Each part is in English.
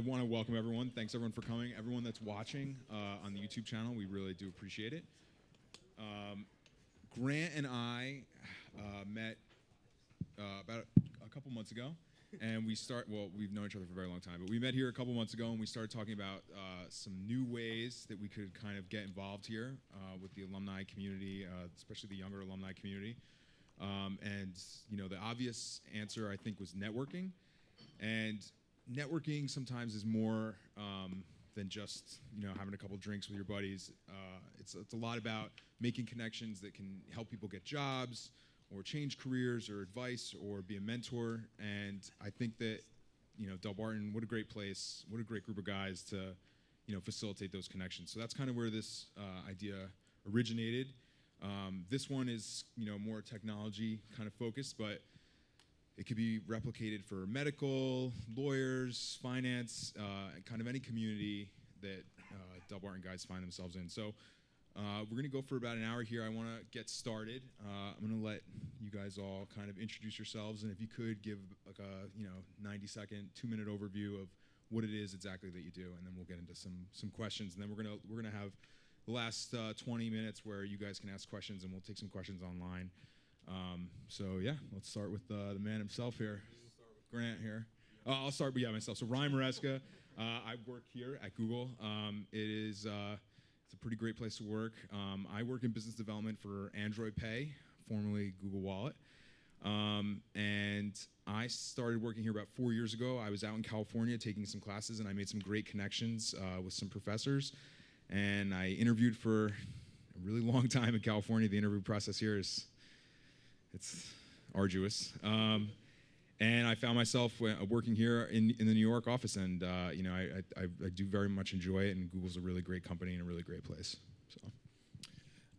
want to welcome everyone. Thanks everyone for coming. Everyone that's watching on the YouTube channel, we really do appreciate it. Grant and I met about a couple months ago, and we've known each other for a very long time, but we met here a couple months ago, and we started talking about some new ways that we could kind of get involved here with the alumni community, especially the younger alumni community. And the obvious answer I think was networking, and networking sometimes is more than just having a couple drinks with your buddies. It's a lot about making connections that can help people get jobs or change careers or advice or be a mentor. And I think that Delbarton, what a great place, what a great group of guys to facilitate those connections. So that's kind of where this idea originated. This one is more technology kind of focused, but it could be replicated for medical, lawyers, finance, kind of any community that Delbarton guys find themselves in. So we're going to go for about an hour here. I want to get started. I'm going to let you guys all kind of introduce yourselves, and if you could give like a 90-second, 2-minute overview of what it is exactly that you do, and then we'll get into some questions, and then we're gonna have the last 20 minutes where you guys can ask questions, and we'll take some questions online. So yeah, let's start with the man himself here, Grant here. I'll start with myself. So Ryan Maresca, I work here at Google. It's a pretty great place to work. I work in business development for Android Pay, formerly Google Wallet. And I started working here about 4 years ago. I was out in California taking some classes, and I made some great connections with some professors. And I interviewed for a really long time in California. The interview process here it's arduous. And I found myself working here in the New York office, and I do very much enjoy it, and Google's a really great company and a really great place. So.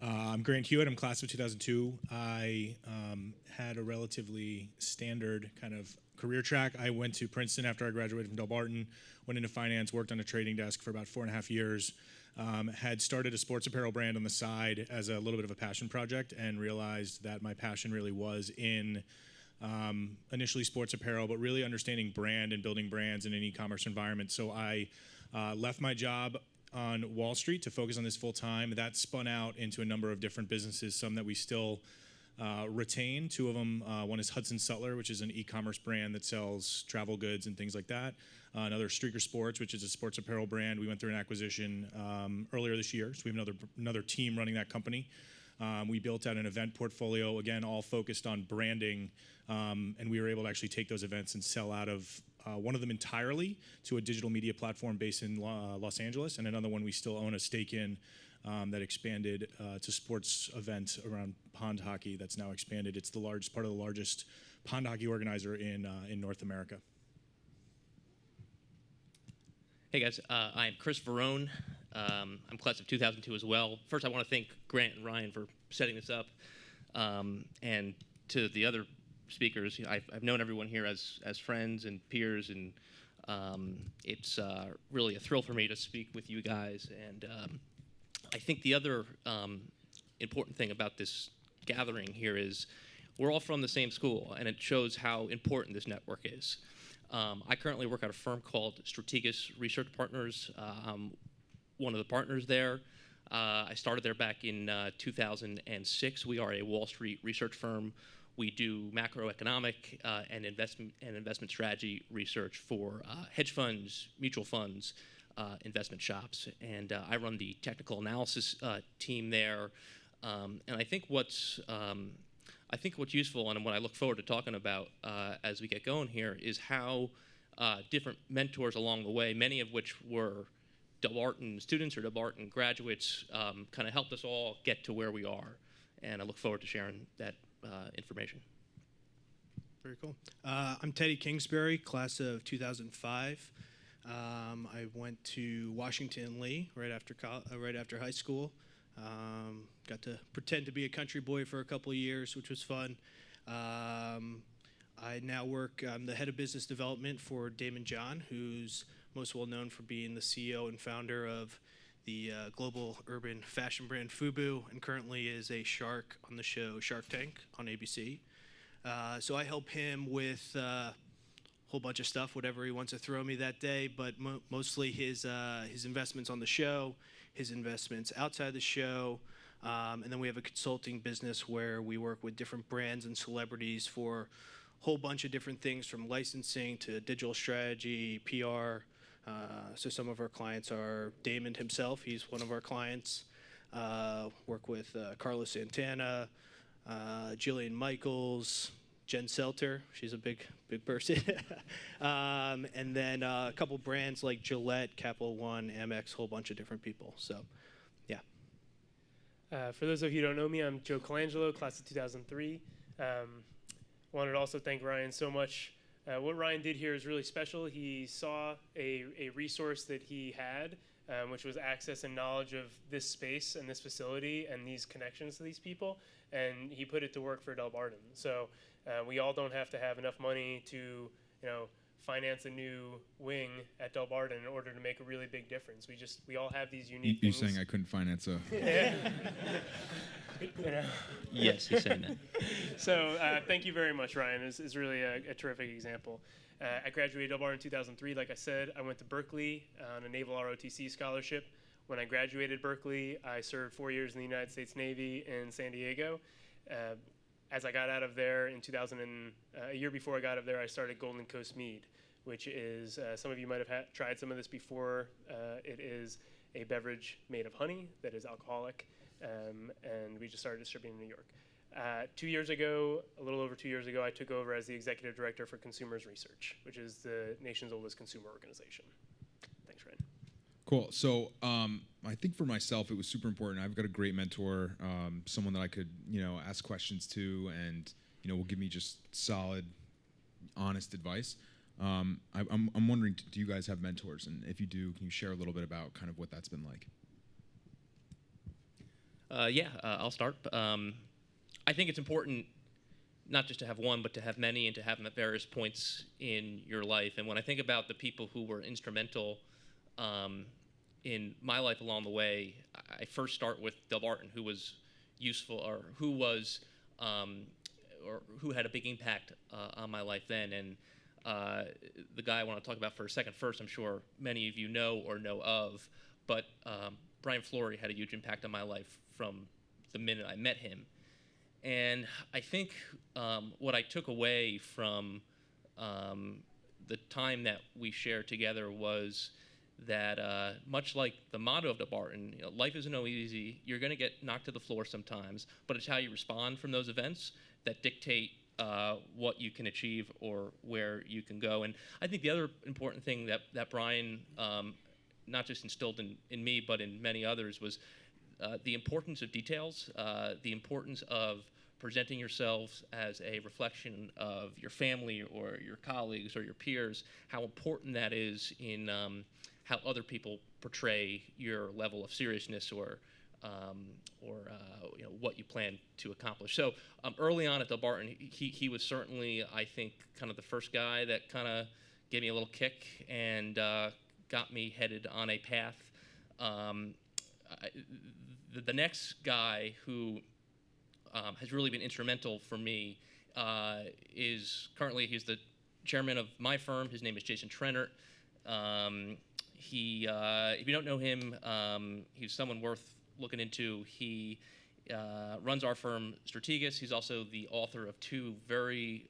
I'm Grant Hewitt. I'm class of 2002. I had a relatively standard kind of career track. I went to Princeton after I graduated from Delbarton, went into finance, worked on a trading desk for about 4.5 years, had started a sports apparel brand on the side as a little bit of a passion project, and realized that my passion really was in initially sports apparel, but really understanding brand and building brands in an e-commerce environment. So I left my job on Wall Street to focus on this full time. That spun out into a number of different businesses, some that we still retain. Two of them, one is Hudson-Sutler, which is an e-commerce brand that sells travel goods and things like that. Another Streaker Sports, which is a sports apparel brand. We went through an acquisition earlier this year, so we have another team running that company. We built out an event portfolio, again, all focused on branding, and we were able to actually take those events and sell out of one of them entirely to a digital media platform based in Los Angeles, and another one we still own a stake in that expanded to sports event around pond hockey that's now expanded. It's part of the largest pond hockey organizer in North America. Hey guys, I'm Chris Verone. I'm class of 2002 as well. First, I want to thank Grant and Ryan for setting this up, and to the other speakers. I've known everyone here as friends and peers, and it's really a thrill for me to speak with you guys. And I think the other important thing about this gathering here is we're all from the same school, and it shows how important this network is. I currently work at a firm called Strategas Research Partners. I'm one of the partners there. I started there back in 2006. We are a Wall Street research firm. We do macroeconomic and investment strategy research for hedge funds, mutual funds, investment shops, and I run the technical analysis team there. And I think what's useful, and what I look forward to talking about as we get going here, is how different mentors along the way, many of which were Delbarton students or Delbarton graduates, kind of helped us all get to where we are. And I look forward to sharing that information. Very cool. I'm Teddy Kingsbury, class of 2005. I went to Washington Lee right after high school. Got to pretend to be a country boy for a couple of years, which was fun. I now work, I'm the head of business development for Damon John, who's most well known for being the CEO and founder of the global urban fashion brand FUBU, and currently is a shark on the show Shark Tank on ABC. So I help him with whole bunch of stuff, whatever he wants to throw me that day. But mostly his investments on the show, his investments outside the show, and then we have a consulting business where we work with different brands and celebrities for a whole bunch of different things, from licensing to digital strategy, PR. So some of our clients are Damon himself. He's one of our clients. Work with Carlos Santana, Jillian Michaels, Jen Selter. She's a big person. And then a couple brands like Gillette, Capital One, Amex, a whole bunch of different people. So, yeah. For those of you who don't know me, I'm Joe Colangelo, class of 2003. Wanted to also thank Ryan so much. What Ryan did here is really special. He saw a resource that he had, which was access and knowledge of this space and this facility and these connections to these people, and he put it to work for Del Barton. So we all don't have to have enough money to, finance a new wing at Del Barton in order to make a really big difference. We all have these unique You things. saying I couldn't finance a... Yes, he's saying that. So thank you very much, Ryan. It's really a terrific example. I graduated Del Barton in 2003. Like I said, I went to Berkeley on a Naval ROTC scholarship. When I graduated Berkeley, I served 4 years in the United States Navy in San Diego. As I got out of there in a year before I got out of there, I started Golden Coast Mead, which is, some of you might have tried some of this before. It is a beverage made of honey that is alcoholic, and we just started distributing in New York. 2 years ago, a little over 2 years ago, I took over as the executive director for Consumers Research, which is the nation's oldest consumer organization. Thanks, Ryan. Cool. So I think for myself, it was super important. I've got a great mentor, someone that I could, ask questions to, and will give me just solid, honest advice. I'm wondering, do you guys have mentors? And if you do, can you share a little bit about kind of what that's been like? I'll start. I think it's important not just to have one, but to have many, and to have them at various points in your life. And when I think about the people who were instrumental in my life along the way, I first start with Del Barton, who was useful, or who had a big impact on my life then. And the guy I want to talk about for a second first, I'm sure many of you know or know of, but Brian Flory had a huge impact on my life from the minute I met him. And I think what I took away from the time that we shared together was that much like the motto of Del Barton, life isn't always easy. You're going to get knocked to the floor sometimes, but it's how you respond from those events that dictate what you can achieve or where you can go. And I think the other important thing that Brian not just instilled in me, but in many others, was the importance of details, the importance of presenting yourselves as a reflection of your family or your colleagues or your peers, how important that is in how other people portray your level of seriousness or what you plan to accomplish. So early on at Del Barton, he was certainly, I think, kind of the first guy that kind of gave me a little kick and got me headed on a path. The next guy who has really been instrumental for me is currently, he's the chairman of my firm. His name is Jason Trennert. If you don't know him, he's someone worth looking into. He runs our firm, Strategas. He's also the author of two very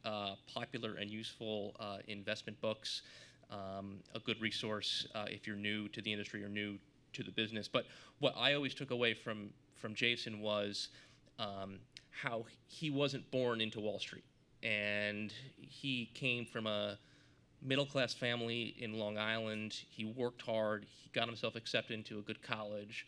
popular and useful investment books, a good resource if you're new to the industry or new to the business. But what I always took away from Jason was how he wasn't born into Wall Street. And he came from a middle-class family in Long Island. He worked hard. He got himself accepted into a good college.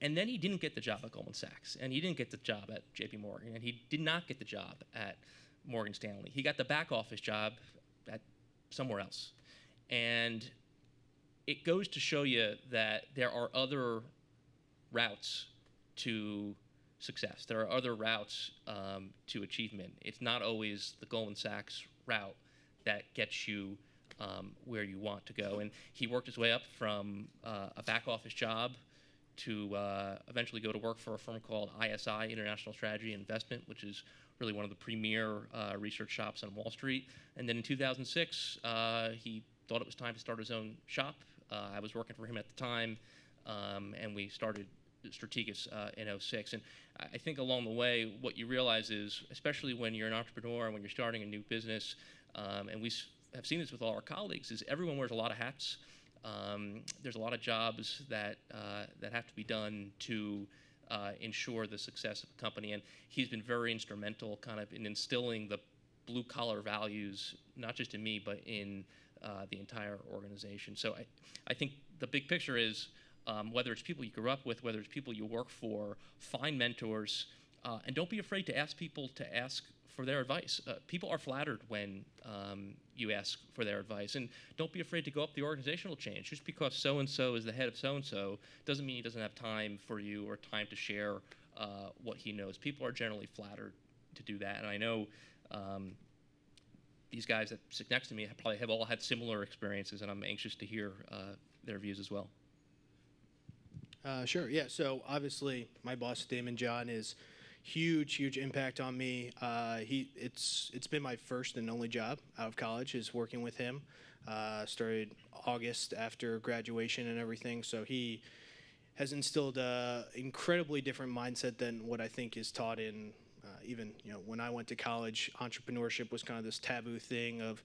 And then he didn't get the job at Goldman Sachs, and he didn't get the job at JP Morgan, and he did not get the job at Morgan Stanley. He got the back office job at somewhere else. And it goes to show you that there are other routes to success. There are other routes to achievement. It's not always the Goldman Sachs route that gets you where you want to go. And he worked his way up from a back office job to eventually go to work for a firm called ISI, International Strategy and Investment, which is really one of the premier research shops on Wall Street. And then in 2006, he thought it was time to start his own shop. I was working for him at the time, and we started Strategas in '06. And I think along the way, what you realize is, especially when you're an entrepreneur and when you're starting a new business, and we have seen this with all our colleagues, is everyone wears a lot of hats. There's a lot of jobs that have to be done to ensure the success of a company, and he's been very instrumental kind of in instilling the blue-collar values, not just in me, but in the entire organization. So I think the big picture is, whether it's people you grew up with, whether it's people you work for, find mentors, and don't be afraid to ask people to ask for their advice. People are flattered when you ask for their advice, and don't be afraid to go up the organizational chain. Just because so-and-so is the head of so-and-so doesn't mean he doesn't have time for you or time to share what he knows. People are generally flattered to do that, and I know these guys that sit next to me probably have all had similar experiences, and I'm anxious to hear their views as well. Sure. Yeah. So obviously, my boss Damon John is huge impact on me. It's been my first and only job out of college is working with him. Started August after graduation and everything. So he has instilled a incredibly different mindset than what I think is taught in. Even when I went to college, entrepreneurship was kind of this taboo thing of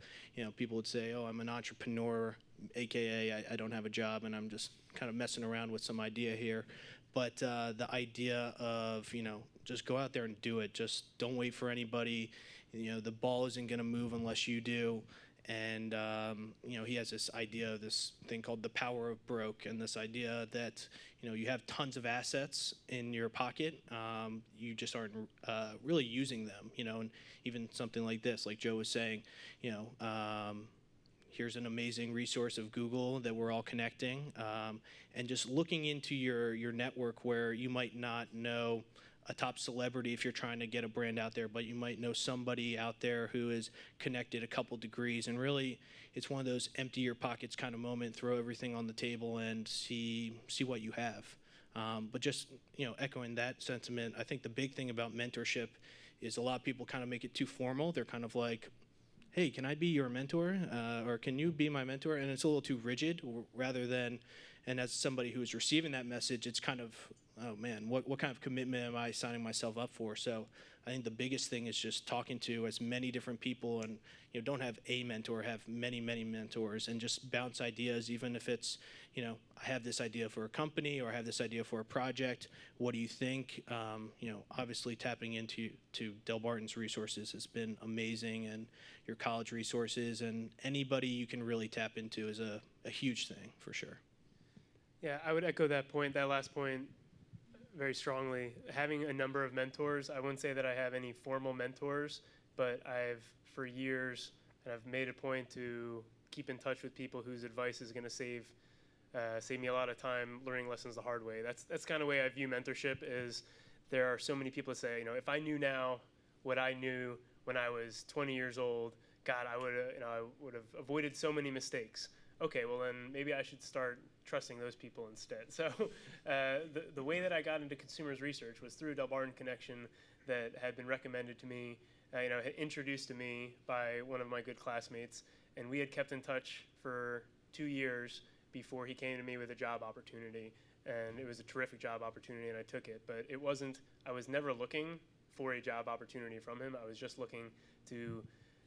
people would say, "Oh, I'm an entrepreneur," aka I don't have a job and I'm just kind of messing around with some idea here. But the idea of just go out there and do it. Just don't wait for anybody. The ball isn't going to move unless you do. And he has this idea of this thing called the power of broke, and this idea that you have tons of assets in your pocket, you just aren't really using them. And even something like this, like Joe was saying, here's an amazing resource of Google that we're all connecting, and just looking into your network where you might not know a top celebrity if you're trying to get a brand out there, but you might know somebody out there who is connected a couple degrees, and really it's one of those empty your pockets kind of moment, throw everything on the table and see what you have. But just echoing that sentiment, I think the big thing about mentorship is a lot of people kind of make it too formal. They're kind of like, hey, can I be your mentor? Or can you be my mentor? And it's a little too rigid, rather than, and as somebody who is receiving that message, it's kind of, oh man, what kind of commitment am I signing myself up for? So I think the biggest thing is just talking to as many different people, and don't have a mentor, have many mentors, and just bounce ideas, even if it's, I have this idea for a company or I have this idea for a project. What do you think? Obviously tapping into Delbarton's resources has been amazing, and your college resources and anybody you can really tap into is a huge thing for sure. Yeah, I would echo that last point very strongly. Having a number of mentors, I wouldn't say that I have any formal mentors, but I've for years, and I've made a point to keep in touch with people whose advice is going to save me a lot of time learning lessons the hard way. That's kind of the way I view mentorship. Is there are so many people that say, if I knew now what I knew when I was 20 years old, God, I would have avoided so many mistakes. Okay, well then maybe I should start trusting those people instead. So the way that I got into consumers research was through a Delbarton connection that had been recommended to me, introduced to me by one of my good classmates, and we had kept in touch for 2 years before he came to me with a job opportunity, and it was a terrific job opportunity, and I took it. But I was never looking for a job opportunity from him. I was just looking to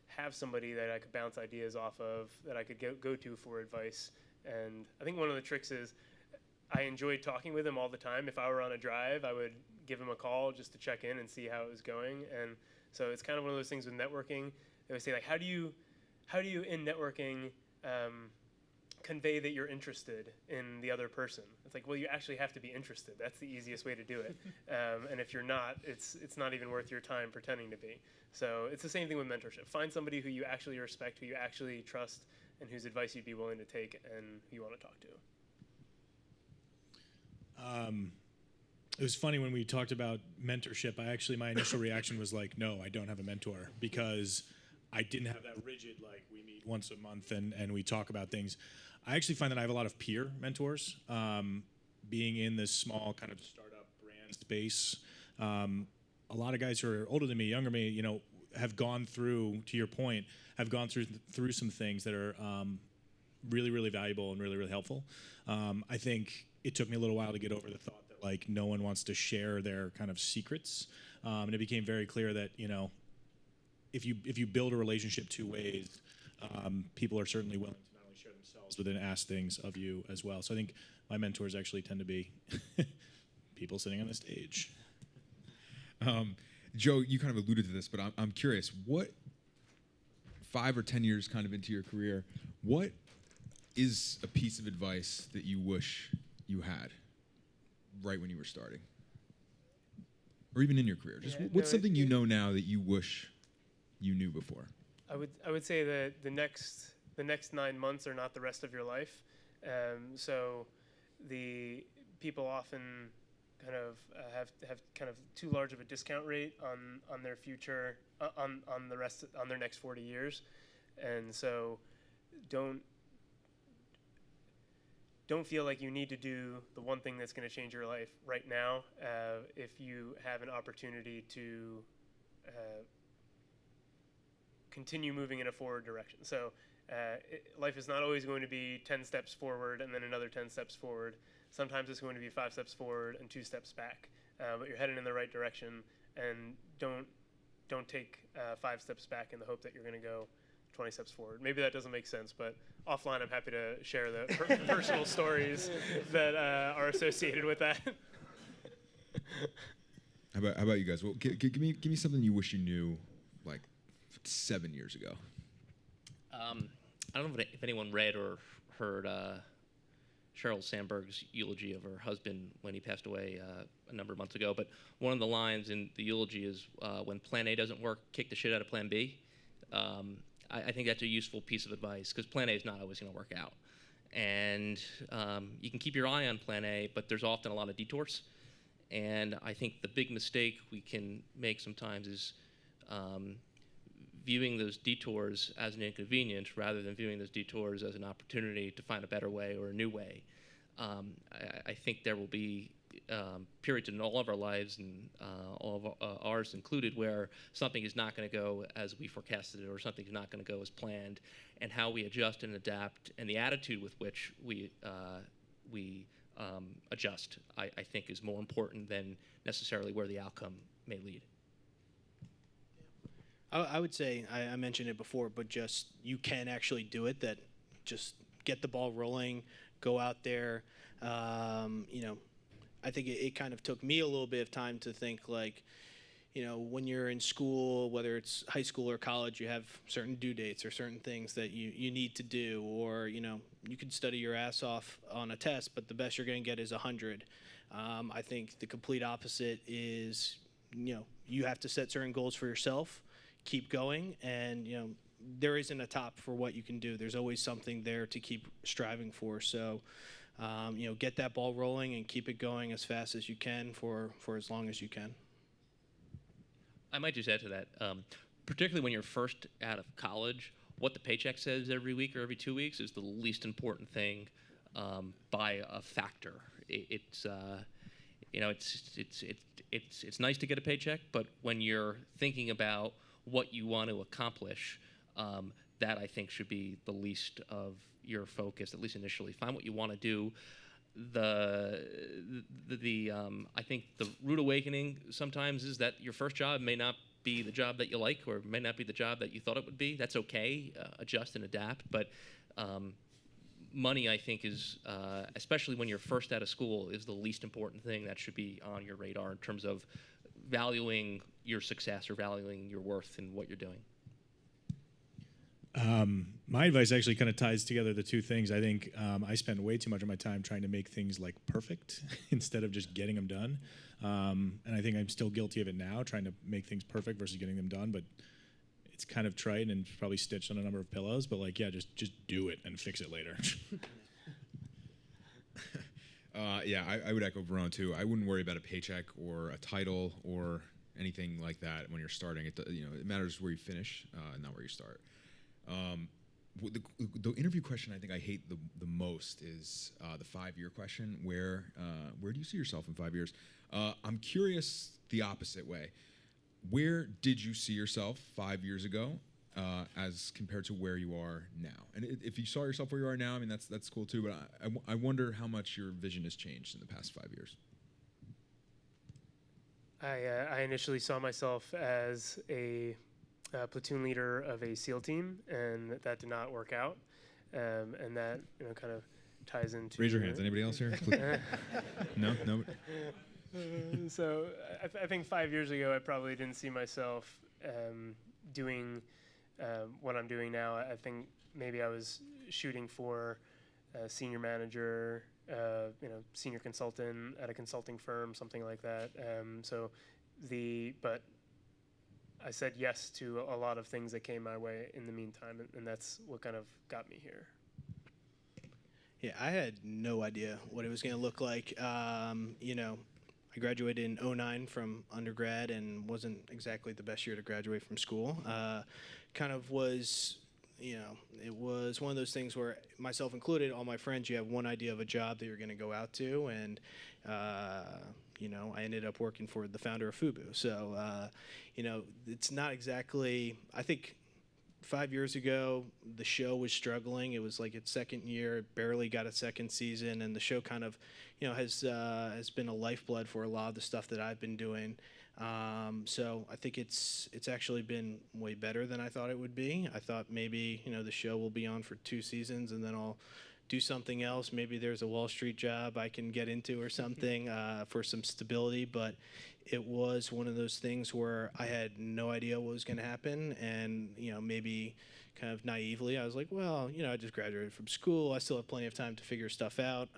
have somebody that I could bounce ideas off of, that I could go to for advice. And I think one of the tricks is I enjoyed talking with him all the time. If I were on a drive, I would give him a call just to check in and see how it was going. And so it's kind of one of those things with networking. They would say, like, how do you in networking convey that you're interested in the other person? It's like, well, you actually have to be interested. That's the easiest way to do it. And if you're not, it's not even worth your time pretending to be. So it's the same thing with mentorship. Find somebody who you actually respect, who you actually trust, and whose advice you'd be willing to take and who you want to talk to. It was funny when we talked about mentorship. My initial reaction was like, no, I don't have a mentor, because I didn't have that rigid, like, we meet once a month and we talk about things. I actually find that I have a lot of peer mentors. Being in this small kind of startup brand space, a lot of guys who are older than me, younger than me, have gone through, to your point, have gone through some things that are really, really valuable and really, really helpful. I think it took me a little while to get over the thought that like no one wants to share their kind of secrets, and it became very clear that if you build a relationship two ways, people are certainly willing to not only share themselves but then ask things of you as well. So I think my mentors actually tend to be people sitting on the stage. Joe, you kind of alluded to this, but I'm curious, what 5 or 10 years kind of into your career, what is a piece of advice that you wish you had right when you were starting? Or even in your career? Just what's something you know now that you wish you knew before? I would say that the next 9 months are not the rest of your life. So the people often kind of have kind of too large of a discount rate on their future on their next 40 years, and so don't feel like you need to do the one thing that's going to change your life right now if you have an opportunity to continue moving in a forward direction. So life is not always going to be 10 steps forward and then another 10 steps forward. Sometimes it's going to be 5 steps forward and 2 steps back, but you're heading in the right direction, and don't take 5 steps back in the hope that you're going to go 20 steps forward. Maybe that doesn't make sense, but offline I'm happy to share the personal stories that are associated with that. How about you guys? Well, give me something you wish you knew like 7 years ago. I don't know if anyone read or heard Sheryl Sandberg's eulogy of her husband when he passed away a number of months ago. But one of the lines in the eulogy is, when plan A doesn't work, kick the shit out of plan B. I think that's a useful piece of advice because plan A is not always going to work out. And you can keep your eye on plan A, but there's often a lot of detours. And I think the big mistake we can make sometimes is viewing those detours as an inconvenience rather than viewing those detours as an opportunity to find a better way or a new way. I think there will be periods in all of our lives, and all of ours included, where something is not going to go as we forecasted it, or something's not going to go as planned, and how we adjust and adapt, and the attitude with which we adjust, I think, is more important than necessarily where the outcome may lead. I would say, I mentioned it before, but just you can actually do it. That just get the ball rolling, go out there. I think it kind of took me a little bit of time to think like, when you're in school, whether it's high school or college, you have certain due dates or certain things that you need to do, or you could study your ass off on a test, but the best you're going to get is 100. I think the complete opposite is, you have to set certain goals for yourself. Keep going, and there isn't a top for what you can do. There's always something there to keep striving for. So get that ball rolling and keep it going as fast as you can for as long as you can. I might just add to that, particularly when you're first out of college, what the paycheck says every week or every 2 weeks is the least important thing by a factor. It's nice to get a paycheck, but when you're thinking about what you want to accomplish, that I think should be the least of your focus, at least initially. Find what you want to do. I think the rude awakening sometimes is that your first job may not be the job that you like, or may not be the job that you thought it would be. That's okay. Adjust and adapt. But money, I think, is, especially when you're first out of school, is the least important thing that should be on your radar in terms of valuing your success or valuing your worth in what you're doing. My advice actually kind of ties together the two things. I think I spend way too much of my time trying to make things like perfect instead of just getting them done. And I think I'm still guilty of it now, trying to make things perfect versus getting them done. But it's kind of trite and probably stitched on a number of pillows. But just do it and fix it later. I would echo Verone too. I wouldn't worry about a paycheck or a title or anything like that when you're starting. It matters where you finish, not where you start. The interview question I think I hate the most is the 5-year question. Where do you see yourself in 5 years? I'm curious the opposite way. where did you see yourself 5 years ago, as compared to where you are now? And if you saw yourself where you are now, I mean that's cool too. But I wonder how much your vision has changed in the past 5 years. I initially saw myself as a platoon leader of a SEAL team, and that did not work out. And that kind of ties into. Raise your hands. Anybody else here? No. So I think 5 years ago, I probably didn't see myself doing what I'm doing now. I think maybe I was shooting for a senior manager, senior consultant at a consulting firm, something like that. But I said yes to a lot of things that came my way in the meantime, and that's what kind of got me here. Yeah, I had no idea what it was going to look like. I graduated in 2009 from undergrad and wasn't exactly the best year to graduate from school. Kind of was, it was one of those things where, myself included, all my friends, you have one idea of a job that you're going to go out to, and I ended up working for the founder of FUBU. So, it's not exactly, I think 5 years ago, the show was struggling. It was like its second year, it barely got a second season, and the show kind of, has been a lifeblood for a lot of the stuff that I've been doing. So I think it's actually been way better than I thought it would be. I thought maybe, the show will be on for 2 seasons and then I'll do something else. Maybe there's a Wall Street job I can get into or something for some stability. But it was one of those things where I had no idea what was going to happen. And, maybe kind of naively, I was like, well, I just graduated from school. I still have plenty of time to figure stuff out.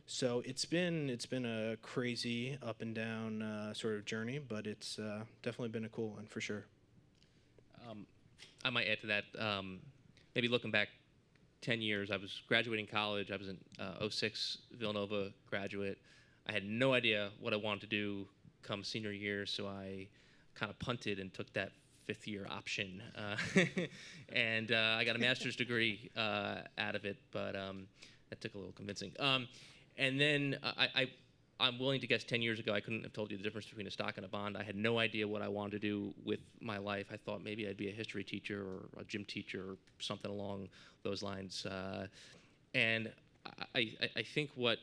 So it's been a crazy up and down sort of journey, but it's definitely been a cool one for sure. I might add to that, maybe looking back 10 years, I was graduating college. I was an 06 Villanova graduate. I had no idea what I wanted to do come senior year, so I kind of punted and took that 5th year option. And I got a master's degree out of it, but that took a little convincing. And then I'm willing to guess 10 years ago, I couldn't have told you the difference between a stock and a bond. I had no idea what I wanted to do with my life. I thought maybe I'd be a history teacher or a gym teacher or something along those lines. And I think what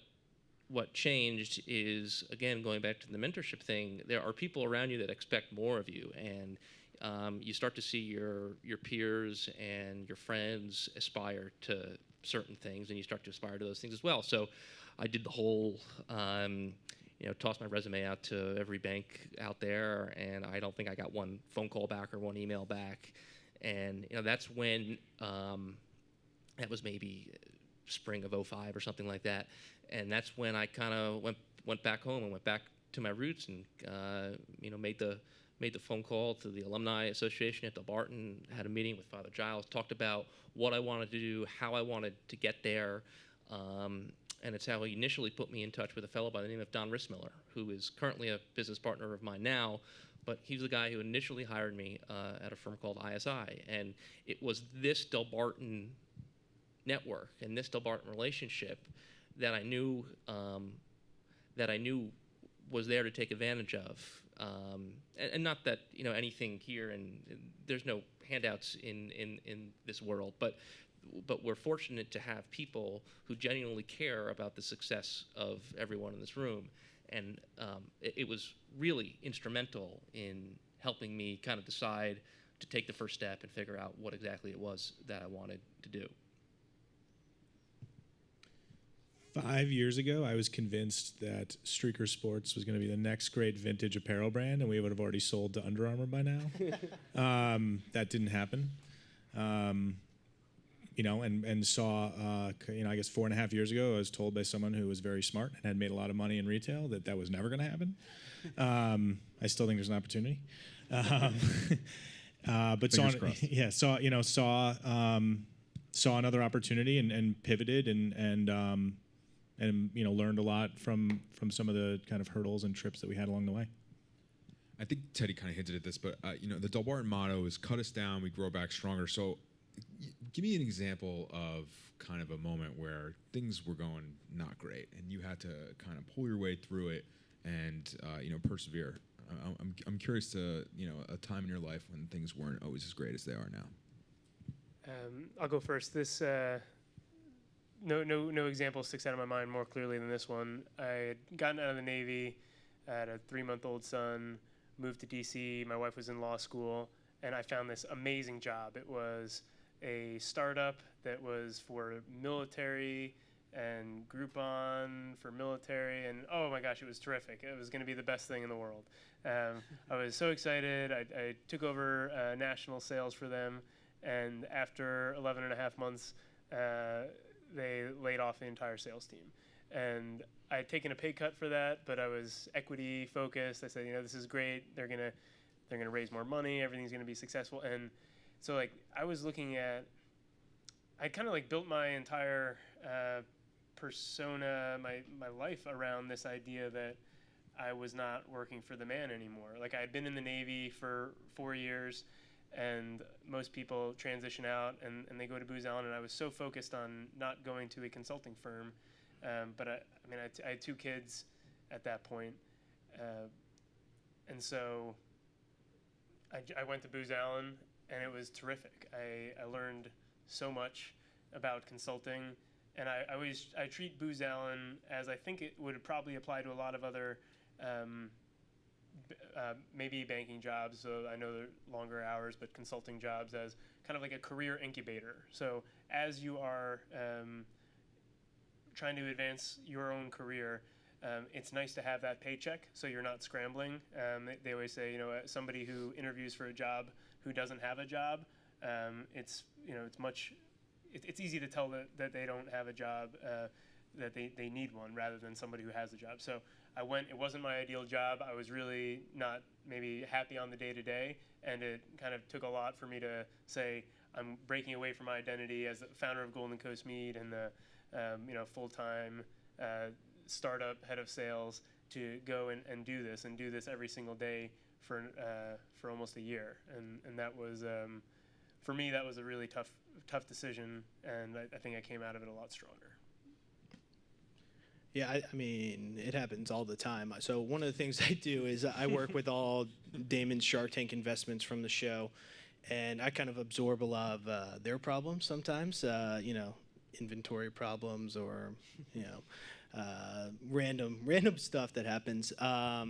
changed is, again, going back to the mentorship thing, there are people around you that expect more of you. And you start to see your peers and your friends aspire to certain things, and you start to aspire to those things as well. So I did the whole, toss my resume out to every bank out there, and I don't think I got one phone call back or one email back. And that's when, that was maybe spring of 05 or something like that. And that's when I kind of went back home and went back to my roots and made the phone call to the Alumni Association at Barton, had a meeting with Father Giles, talked about what I wanted to do, how I wanted to get there. And it's how he initially put me in touch with a fellow by the name of Don Rissmiller, who is currently a business partner of mine now, but he was the guy who initially hired me at a firm called ISI. And it was this Del Barton network and this Del Barton relationship that I knew was there to take advantage of. And not that anything here, and there's no handouts in this world, but we're fortunate to have people who genuinely care about the success of everyone in this room, and it was really instrumental in helping me kind of decide to take the first step and figure out what exactly it was that I wanted to do. 5 years ago, I was convinced that Streaker Sports was going to be the next great vintage apparel brand, and we would have already sold to Under Armour by now. That didn't happen. And saw, I guess 4.5 years ago, I was told by someone who was very smart and had made a lot of money in retail that was never going to happen. I still think there's an opportunity. But saw another opportunity and pivoted and learned a lot from some of the kind of hurdles and trips that we had along the way. I think Teddy kind of hinted at this, but the Del Barton motto is "Cut us down, we grow back stronger." So, give me an example of kind of a moment where things were going not great, and you had to kind of pull your way through it and persevere. I'm curious to a time in your life when things weren't always as great as they are now. I'll go first. This no example sticks out of my mind more clearly than this one. I had gotten out of the Navy. I had a 3-month-old son. Moved to DC. My wife was in law school, and I found this amazing job. It was a startup that was for military and Groupon for military, and oh my gosh, it was terrific. It was going to be the best thing in the world. I was so excited. I took over national sales for them, and after 11 and a half months, they laid off the entire sales team. And I had taken a pay cut for that, but I was equity focused. I said, this is great. They're gonna raise more money. Everything's gonna be successful. And so I was looking at, I kind of built my entire persona, my life around this idea that I was not working for the man anymore. I had been in the Navy for 4 years, and most people transition out and they go to Booz Allen, and I was so focused on not going to a consulting firm. But I had 2 kids at that point, and so I went to Booz Allen, and it was terrific. I learned so much about consulting, and I treat Booz Allen as I think it would probably apply to a lot of other maybe banking jobs. So I know they're longer hours, but consulting jobs as kind of like a career incubator. So as you are trying to advance your own career, it's nice to have that paycheck so you're not scrambling. They always say, somebody who interviews for a job who doesn't have a job, it's easy to tell that they don't have a job, that they need one rather than somebody who has a job. So I went, it wasn't my ideal job. I was really not maybe happy on the day-to-day, and it kind of took a lot for me to say, I'm breaking away from my identity as the founder of Golden Coast Mead and the full-time startup head of sales to go and do this every single day for almost a year, and that was for me, that was a really tough decision, and I think I came out of it a lot stronger. Yeah, I mean, it happens all the time. So one of the things I do is I work with all Damon's Shark Tank investments from the show, and I kind of absorb a lot of their problems sometimes, inventory problems or, random stuff that happens. I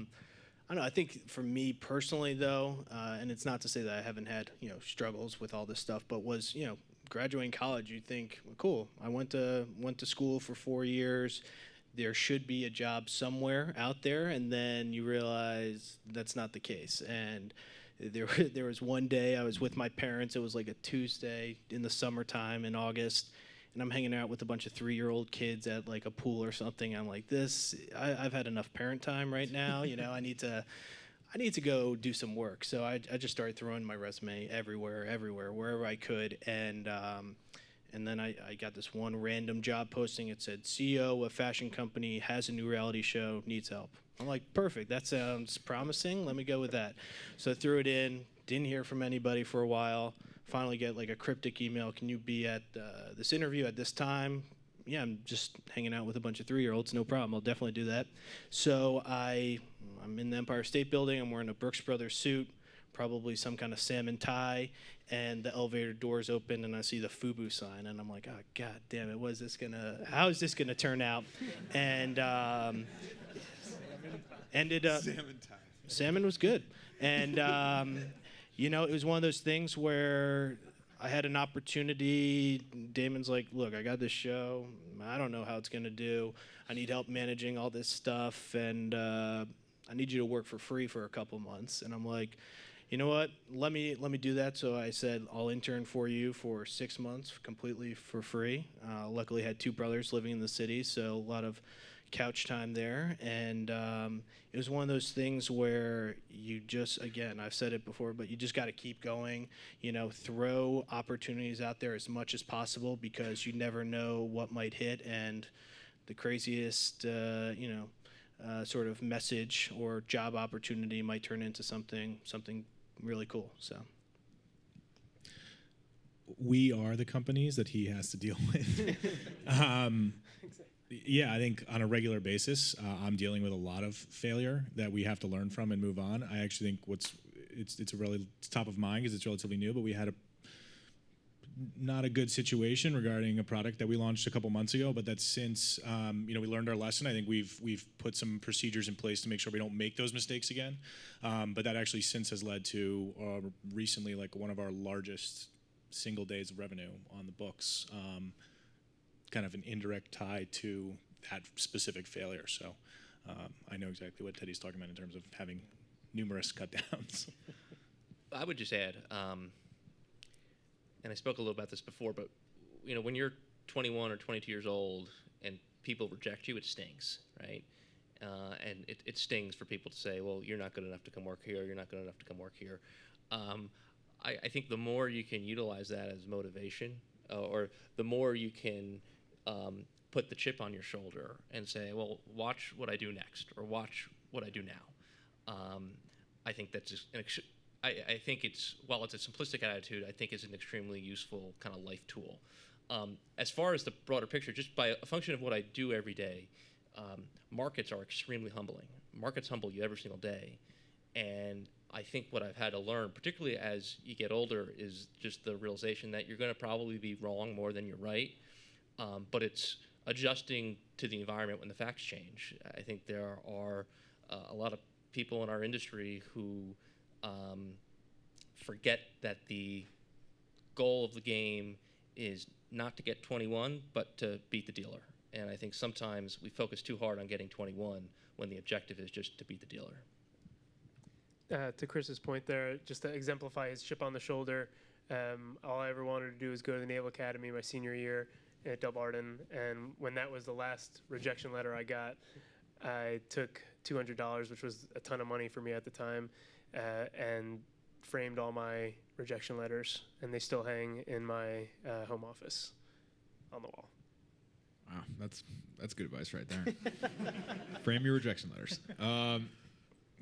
don't know. I think for me personally, though, and it's not to say that I haven't had struggles with all this stuff, but was graduating college, you think, well, cool. I went to school for 4 years. There should be a job somewhere out there, and then you realize that's not the case. And there was one day I was with my parents. It was like a Tuesday in the summertime in August, and I'm hanging out with a bunch of 3-year-old kids at like a pool or something. I'm like, I've had enough parent time right now. I need to go do some work. So I just started throwing my resume everywhere, wherever I could, and then I got this one random job posting. It said, CEO of fashion company, has a new reality show, needs help. I'm like, perfect. That sounds promising. Let me go with that. So I threw it in, didn't hear from anybody for a while. Finally get like a cryptic email. Can you be at this interview at this time? Yeah, I'm just hanging out with a bunch of 3-year-olds. No problem. I'll definitely do that. So I'm in the Empire State Building. I'm wearing a Brooks Brothers suit, probably some kind of salmon tie, and the elevator doors open, and I see the FUBU sign, and I'm like, oh, God damn it, how is this gonna turn out? And ended up, salmon was good. And, it was one of those things where I had an opportunity. Damon's like, look, I got this show. I don't know how it's gonna do. I need help managing all this stuff, and I need you to work for free for a couple months. And I'm like, you know what? Let me do that. So I said, I'll intern for you for 6 months, completely for free. Luckily, I had 2 brothers living in the city, so a lot of couch time there. And it was one of those things where you just, again, I've said it before, but you just got to keep going. Throw opportunities out there as much as possible, because you never know what might hit. And the craziest, sort of message or job opportunity might turn into something really cool. So we are the companies that he has to deal with. Yeah, I think on a regular basis, I'm dealing with a lot of failure that we have to learn from and move on. I actually think it's top of mind because it's relatively new, but we had a not a good situation regarding a product that we launched a couple months ago, but that since we learned our lesson. I think we've put some procedures in place to make sure we don't make those mistakes again. But that actually since has led to recently like one of our largest single days of revenue on the books, kind of an indirect tie to that specific failure. So I know exactly what Teddy's talking about in terms of having numerous cut downs. I would just add, and I spoke a little about this before, but when you're 21 or 22 years old and people reject you, it stings, right? And it stings for people to say, well, you're not good enough to come work here, you're not good enough to come work here. I think the more you can utilize that as motivation, or the more you can put the chip on your shoulder and say, well, watch what I do next, or watch what I do now. I think that's just I think while it's a simplistic attitude, I think it's an extremely useful kind of life tool. As far as the broader picture, just by a function of what I do every day, markets are extremely humbling. Markets humble you every single day. And I think what I've had to learn, particularly as you get older, is just the realization that you're going to probably be wrong more than you're right. But it's adjusting to the environment when the facts change. I think there are a lot of people in our industry who forget that the goal of the game is not to get 21, but to beat the dealer. And I think sometimes we focus too hard on getting 21 when the objective is just to beat the dealer. To Chris's point there, just to exemplify his chip on the shoulder, all I ever wanted to do was go to the Naval Academy my senior year at Dumbarton, and when that was the last rejection letter I got, I took $200, which was a ton of money for me at the time, and framed all my rejection letters, and they still hang in my home office on the wall. Wow, that's good advice right there. Frame your rejection letters.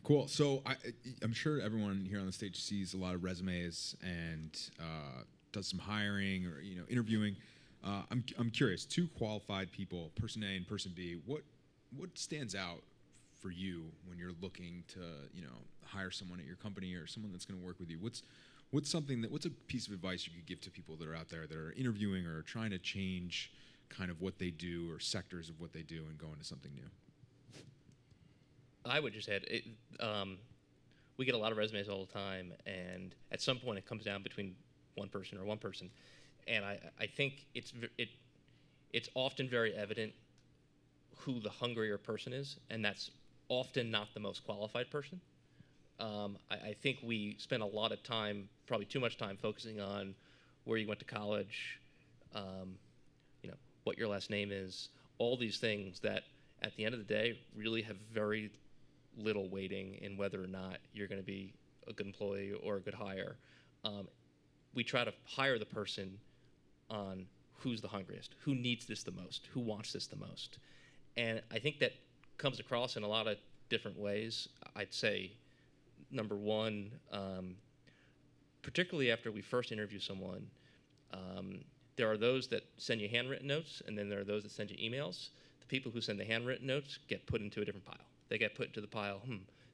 Cool. So I'm sure everyone here on the stage sees a lot of resumes and does some hiring or interviewing. I'm curious. Two qualified people, person A and person B. What stands out for you when you're looking to hire someone at your company or someone that's going to work with you? What's a piece of advice you could give to people that are out there that are interviewing or trying to change kind of what they do or sectors of what they do and go into something new? I would just add, we get a lot of resumes all the time, and at some point it comes down between one person, and I think it's often very evident who the hungrier person is, and that's often not the most qualified person. I think we spend a lot of time, probably too much time, focusing on where you went to college, what your last name is, all these things that at the end of the day really have very little weighting in whether or not you're going to be a good employee or a good hire. We try to hire the person on who's the hungriest, who needs this the most, who wants this the most. And I think that comes across in a lot of different ways. I'd say, number one, particularly after we first interview someone, there are those that send you handwritten notes, and then there are those that send you emails. The people who send the handwritten notes get put into a different pile. They get put into the pile,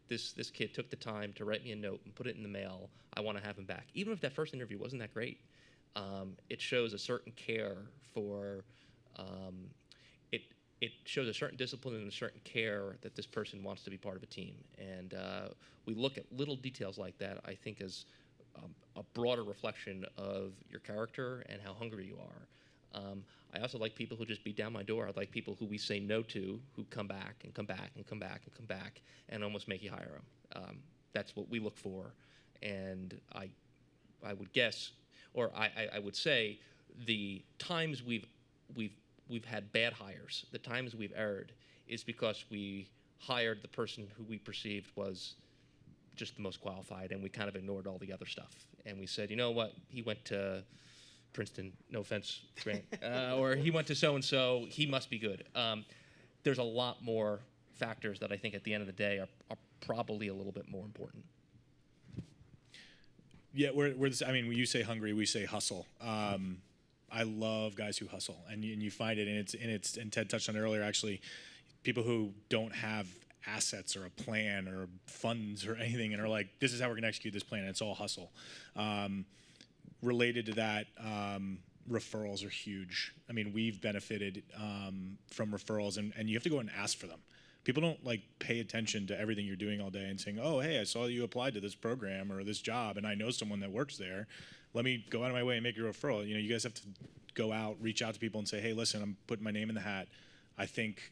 this kid took the time to write me a note and put it in the mail. I want to have him back. Even if that first interview wasn't that great, it shows a certain care for, it shows a certain discipline and a certain care that this person wants to be part of a team. And we look at little details like that, I think, as a broader reflection of your character and how hungry you are. I also like people who just beat down my door. I like people who we say no to, who come back and come back and come back and come back and almost make you hire them. That's what we look for. And I would guess, or I would say, the times we've had bad hires, the times we've erred, is because we hired the person who we perceived was just the most qualified, and we kind of ignored all the other stuff. And we said, you know what, he went to Princeton, no offense, Grant, or he went to so-and-so, he must be good. There's a lot more factors that I think at the end of the day are probably a little bit more important. Yeah, we're I mean, when you say hungry, we say hustle. I love guys who hustle, and you find it, and Ted touched on it earlier. Actually, people who don't have assets or a plan or funds or anything, and are like, this is how we're going to execute this plan. And it's all hustle. Related to that, referrals are huge. I mean, we've benefited from referrals, and you have to go and ask for them. People don't like pay attention to everything you're doing all day and saying, oh, hey, I saw you applied to this program or this job, and I know someone that works there. Let me go out of my way and make your referral. You know, you guys have to go out, reach out to people and say, hey, listen, I'm putting my name in the hat. I think,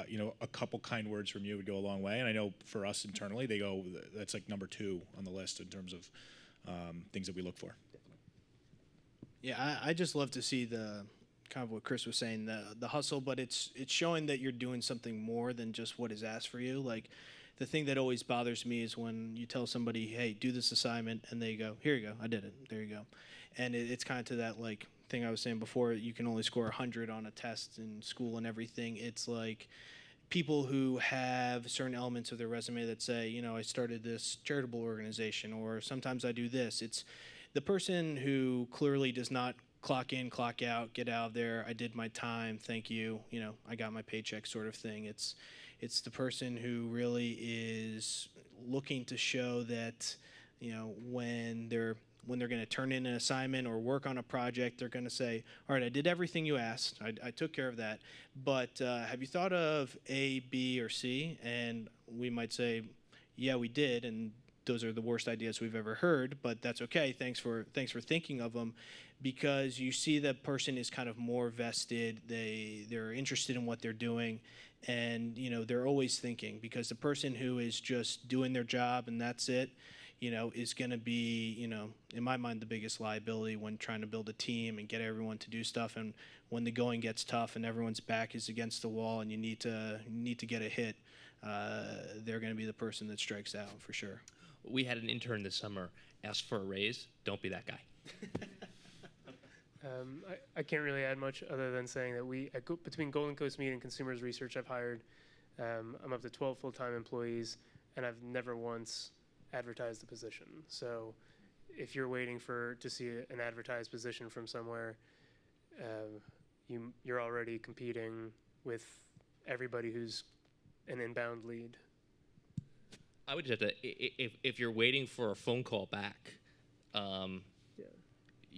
you know, a couple kind words from you would go a long way. And I know for us internally, that's like number 2 on the list in terms of things that we look for. Yeah, I just love to see the kind of what Chris was saying, the hustle, but it's showing that you're doing something more than just what is asked for you. Like, the thing that always bothers me is when you tell somebody, hey, do this assignment, and they go, here you go, I did it, there you go. And it's kind of to that like thing I was saying before, you can only score 100 on a test in school and everything. It's like people who have certain elements of their resume that say, you know, I started this charitable organization, or sometimes I do this. It's the person who clearly does not clock in, clock out, get out of there, I did my time, thank you, you know, I got my paycheck sort of thing. It's the person who really is looking to show that, you know, when they're going to turn in an assignment or work on a project, they're going to say, all right, I did everything you asked, I took care of that, but have you thought of A, B, or C? And we might say, yeah, we did, and those are the worst ideas we've ever heard, but that's okay. Thanks for thinking of them, because you see that person is kind of more vested. They're interested in what they're doing, and you know they're always thinking. Because the person who is just doing their job and that's it, you know, is going to be, you know, in my mind, the biggest liability when trying to build a team and get everyone to do stuff. And when the going gets tough and everyone's back is against the wall and you need to get a hit, they're going to be the person that strikes out for sure. We had an intern this summer ask for a raise. Don't be that guy. I can't really add much other than saying that between Golden Coast Meat and Consumers Research, I've hired, I'm up to 12 full-time employees, and I've never once advertised the position. So if you're waiting to see an advertised position from somewhere, you're already competing with everybody who's an inbound lead. I would just have to, if you're waiting for a phone call back,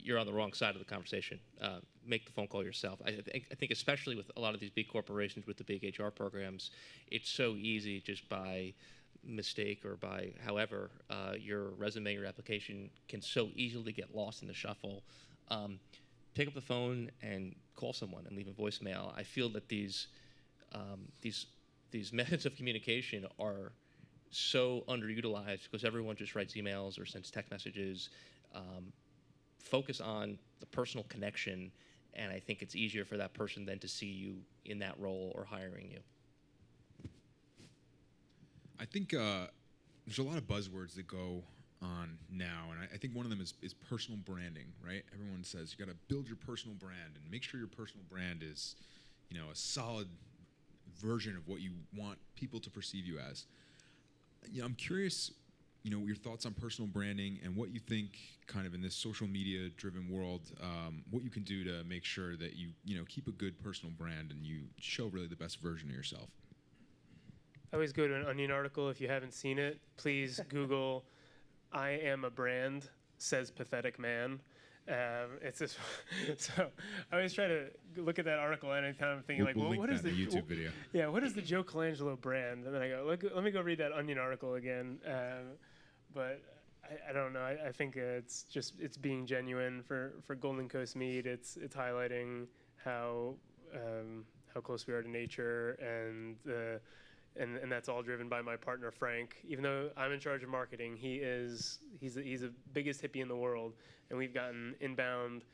you're on the wrong side of the conversation. Make the phone call yourself. I think especially with a lot of these big corporations with the big HR programs, it's so easy just by mistake or by however your resume or application can so easily get lost in the shuffle. Pick up the phone and call someone and leave a voicemail. I feel that these methods of communication are so underutilized because everyone just writes emails or sends text messages. Focus on the personal connection, and I think it's easier for that person then to see you in that role or hiring you. I think there's a lot of buzzwords that go on now, and I think one of them is personal branding, right? Everyone says you got to build your personal brand and make sure your personal brand is, you know, a solid version of what you want people to perceive you as. You know, I'm curious, you know, your thoughts on personal branding and what you think, kind of in this social media driven world, what you can do to make sure that you know, keep a good personal brand and you show really the best version of yourself. I always go to an Onion article. If you haven't seen it, please Google "I am a brand," says pathetic man. It's this. So I always try to look at that article anytime I'm thinking, We'll link what that is in the the YouTube video? Yeah, what is the Joe Colangelo brand? And then I go, let me go read that Onion article again. But I don't know. I think it's being genuine for Golden Coast Meat. It's highlighting how close we are to nature, and that's all driven by my partner Frank. Even though I'm in charge of marketing, he's the biggest hippie in the world, and we've gotten inbound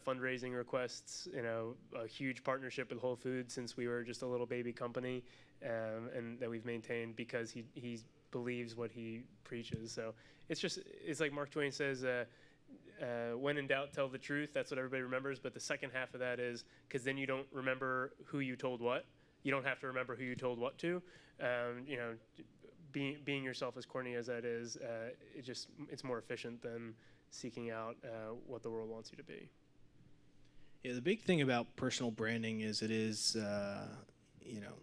fundraising requests. You know, a huge partnership with Whole Foods since we were just a little baby company, and that we've maintained because he believes what he preaches. So it's like Mark Twain says. When in doubt, tell the truth. That's what everybody remembers. But the second half of that is because then you don't remember who you told what. You don't have to remember who you told what to. You know, being yourself, as corny as that is, it's more efficient than seeking out what the world wants you to be. Yeah, the big thing about personal branding is it is, you know,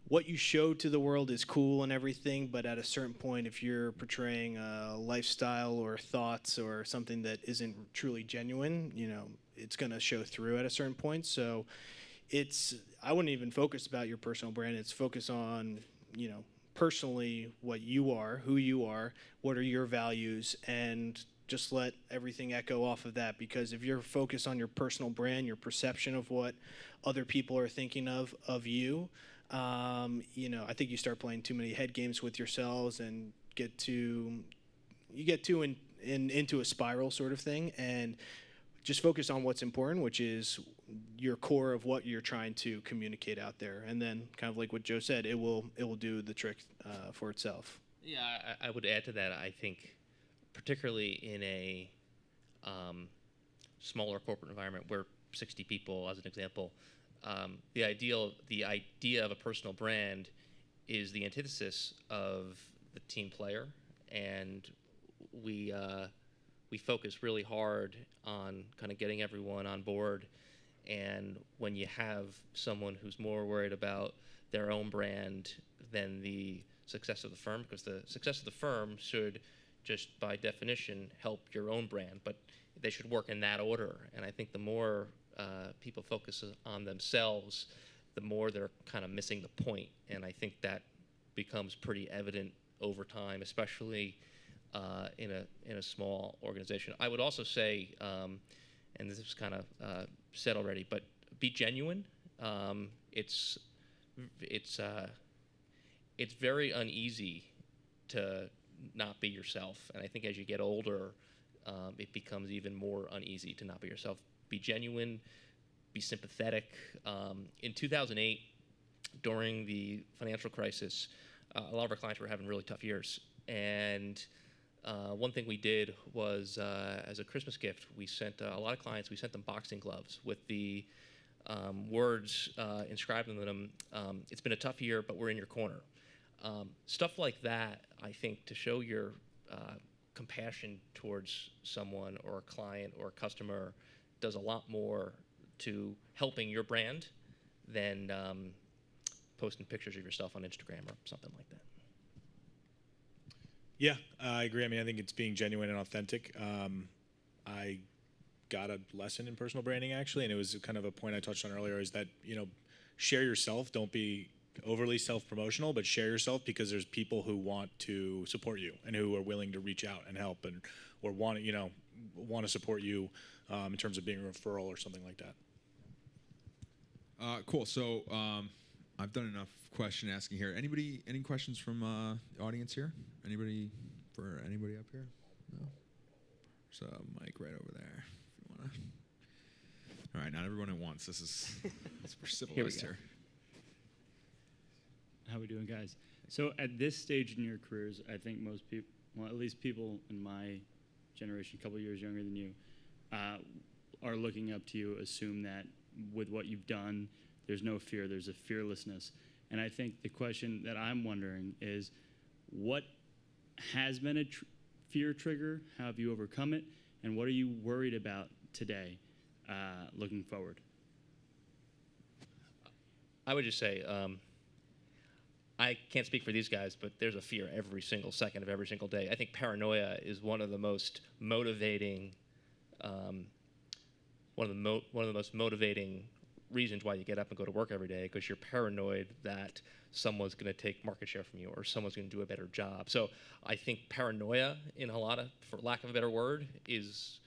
what you show to the world is cool and everything, but at a certain point, if you're portraying a lifestyle or thoughts or something that isn't truly genuine, it's going to show through at a certain point. So I wouldn't even focus about your personal brand. It's focus on, personally what you are, who you are, what are your values, and just let everything echo off of that. Because if you're focused on your personal brand, your perception of what other people are thinking of you, I think you start playing too many head games with yourselves and you get too into a spiral sort of thing, and just focus on what's important, which is your core of what you're trying to communicate out there. And then, kind of like what Joe said, it will do the trick for itself. Yeah, I would add to that. I think, particularly in a smaller corporate environment where 60 people, as an example, the idea of a personal brand is the antithesis of the team player, and we focus really hard on kind of getting everyone on board. And when you have someone who's more worried about their own brand than the success of the firm, because the success of the firm should just by definition help your own brand, but they should work in that order. And I think the more people focus on themselves, the more they're kind of missing the point. And I think that becomes pretty evident over time, especially in a small organization. I would also say, and this is kind of said already, but be genuine. It's very uneasy to not be yourself, and I think as you get older, it becomes even more uneasy to not be yourself. Be genuine, be sympathetic. In 2008, during the financial crisis, a lot of our clients were having really tough years. And one thing we did was, as a Christmas gift, we sent a lot of clients, we sent them boxing gloves with the words inscribed on them, it's been a tough year, but we're in your corner. Stuff like that, I think, to show your compassion towards someone or a client or a customer does a lot more to helping your brand than posting pictures of yourself on Instagram or something like that. Yeah, I agree. I mean, I think it's being genuine and authentic. I got a lesson in personal branding, actually, and it was kind of a point I touched on earlier, is that, share yourself. Don't be overly self-promotional, but share yourself, because there's people who want to support you and who are willing to reach out and help or want to support you in terms of being a referral or something like that. Cool. So I've done enough question asking here. Any questions from the audience here? Anybody up here? No. So Mike right over there, if you want to. All right, not everyone at once. We're civilized here. How we doing, guys? So at this stage in your careers, I think most people, well, at least people in my generation, a couple of years younger than you, are looking up to you, assume that with what you've done, there's no fear, there's a fearlessness. And I think the question that I'm wondering is, what has been a fear trigger? How have you overcome it? And what are you worried about today, looking forward? I would just say, I can't speak for these guys, but there's a fear every single second of every single day. I think paranoia is one of the most motivating, reasons why you get up and go to work every day, because you're paranoid that someone's going to take market share from you or someone's going to do a better job. So I think paranoia, for lack of a better word, is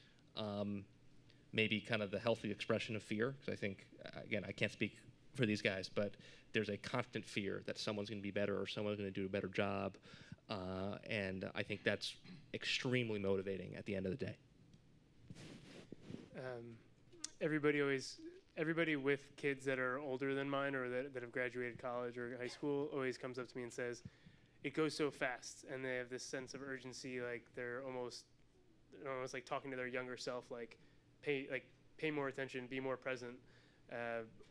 maybe kind of the healthy expression of fear. Because I think, again, I can't speak for these guys, but there's a constant fear that someone's going to be better or someone's going to do a better job. And I think that's extremely motivating at the end of the day. Everybody with kids that are older than mine or that have graduated college or high school always comes up to me and says, it goes so fast, and they have this sense of urgency, like they're almost like talking to their younger self, like pay more attention, be more present,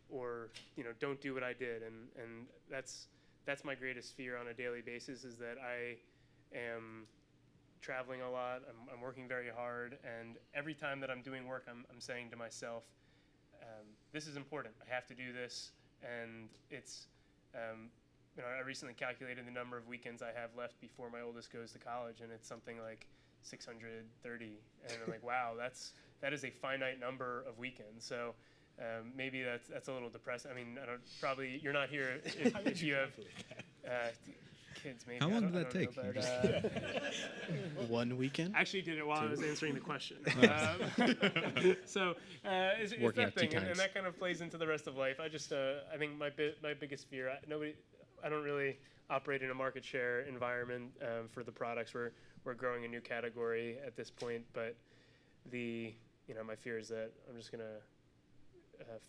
or don't do what I did, and that's my greatest fear on a daily basis, is that I am traveling a lot, I'm working very hard, and every time that I'm doing work, I'm saying to myself, this is important. I have to do this, and it's I recently calculated the number of weekends I have left before my oldest goes to college, and it's something like 630. And I'm like, wow, that is a finite number of weekends. So maybe that's a little depressing. I mean, probably you're not here if you have kids. Maybe. How long did I that don't know, take? 1 weekend. I actually did it while I was answering the question. So it's Working that out 2 thing, and times. that kind of plays into the rest of life. I just I think my biggest fear. I don't really operate in a market share environment for the products. We're growing a new category at this point, but my fear is that I'm just gonna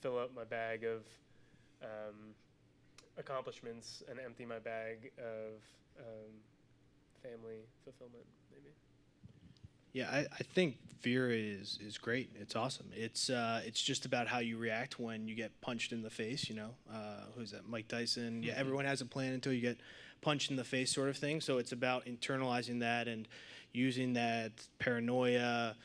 fill up my bag of accomplishments and empty my bag of family fulfillment, maybe. Yeah, I think fear is great. It's awesome. It's just about how you react when you get punched in the face. Who's that? Mike Tyson. Yeah, everyone has a plan until you get punched in the face, sort of thing. So it's about internalizing that and using that paranoia,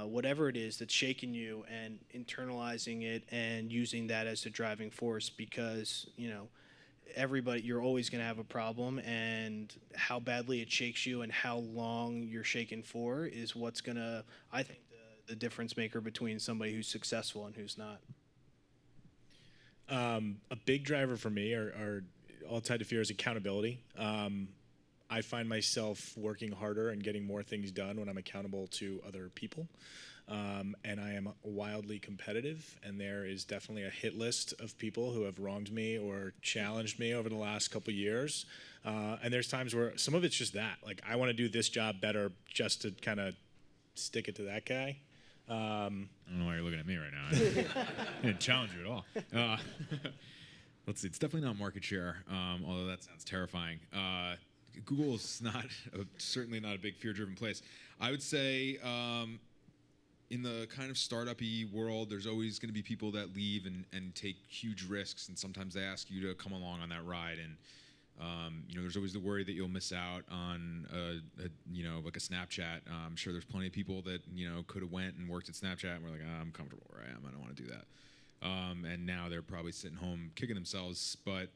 whatever it is that's shaking you, and internalizing it and using that as the driving force. Because you're always going to have a problem, and how badly it shakes you and how long you're shaken for is what's going to, I think, the difference maker between somebody who's successful and who's not. A big driver for me are all tied to fear is accountability. I find myself working harder and getting more things done when I'm accountable to other people. And I am wildly competitive, and there is definitely a hit list of people who have wronged me or challenged me over the last couple years. And there's times where some of it's just that. Like, I want to do this job better just to kind of stick it to that guy. I don't know why you're looking at me right now. I didn't challenge you at all. Let's see. It's definitely not market share, although that sounds terrifying. Google is certainly not a big fear-driven place. I would say in the kind of startup-y world, there's always going to be people that leave and take huge risks, and sometimes they ask you to come along on that ride. And there's always the worry that you'll miss out on like a Snapchat. I'm sure there's plenty of people that could have went and worked at Snapchat and were like, I'm comfortable where I am. I don't want to do that. And now they're probably sitting home kicking themselves. But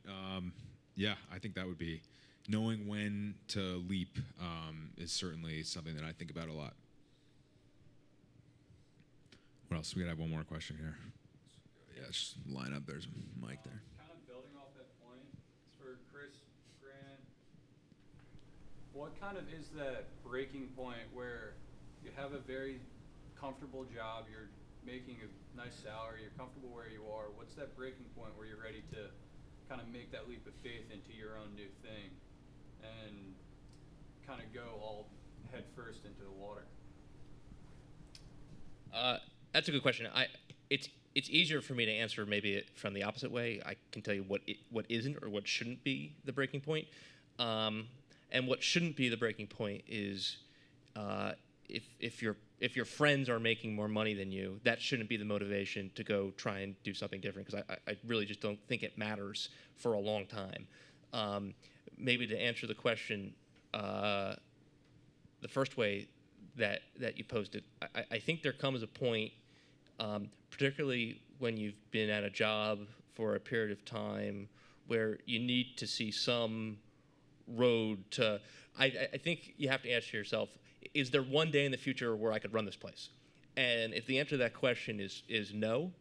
yeah, I think that would be knowing when to leap is certainly something that I think about a lot. What else? We gotta have one more question here. Yeah, just line up. There's a mic there. Kind of building off that point, for Chris, Grant, what kind of is that breaking point where you have a very comfortable job, you're making a nice salary, you're comfortable where you are? What's that breaking point where you're ready to kind of make that leap of faith into your own new thing and kind of go all head first into the water? That's a good question. It's easier for me to answer maybe from the opposite way. I can tell you what isn't or what shouldn't be the breaking point. And what shouldn't be the breaking point is if your friends are making more money than you, that shouldn't be the motivation to go try and do something different, because I really just don't think it matters for a long time. Maybe to answer the question the first way that you posed it, I think there comes a point, particularly when you've been at a job for a period of time, where you need to see some road to. I think you have to answer yourself: is there one day in the future where I could run this place? And if the answer to that question is no,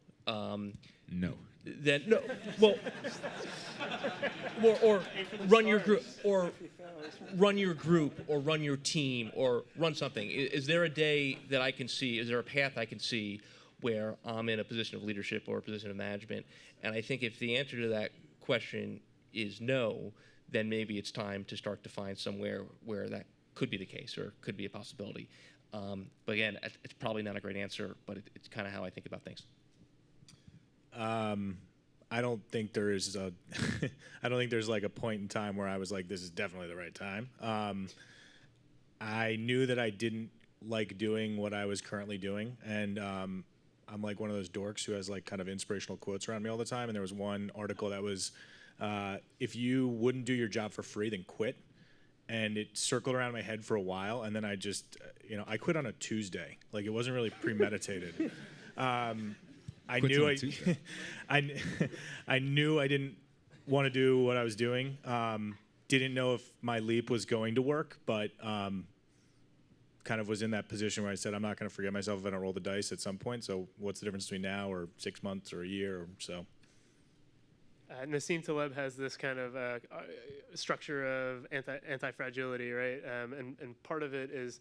No. then no. Well, or run your group, or run your group, or run your team, or run something. Is there a day that I can see? Is there a path I can see where I'm in a position of leadership or a position of management? And I think if the answer to that question is no, then maybe it's time to start to find somewhere where that could be the case or could be a possibility. But again, it's probably not a great answer, but it's kind of how I think about things. I don't think there is I don't think there's like a point in time where I was like, this is definitely the right time. I knew that I didn't like doing what I was currently doing, and I'm like one of those dorks who has like kind of inspirational quotes around me all the time. And there was one article that was, if you wouldn't do your job for free, then quit. And it circled around my head for a while, and then I just, I quit on a Tuesday. Like, it wasn't really premeditated. I Quits knew on I, Tuesday. I knew I didn't want to do what I was doing. Didn't know if my leap was going to work, but kind of was in that position where I said, I'm not going to forget myself if I don't roll the dice at some point. So what's the difference between now or 6 months or a year or so? Nassim Taleb has this kind of structure of anti-fragility, right? And part of it is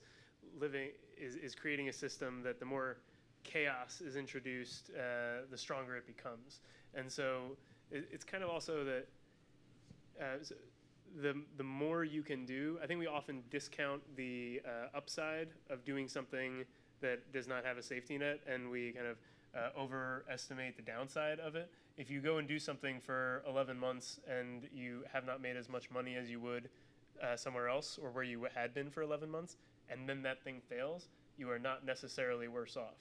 creating a system that the more chaos is introduced, the stronger it becomes. And so it's kind of also that the more you can do, I think we often discount the upside of doing something that does not have a safety net, and we kind of overestimate the downside of it. If you go and do something for 11 months and you have not made as much money as you would somewhere else or where you had been for 11 months, and then that thing fails, you are not necessarily worse off.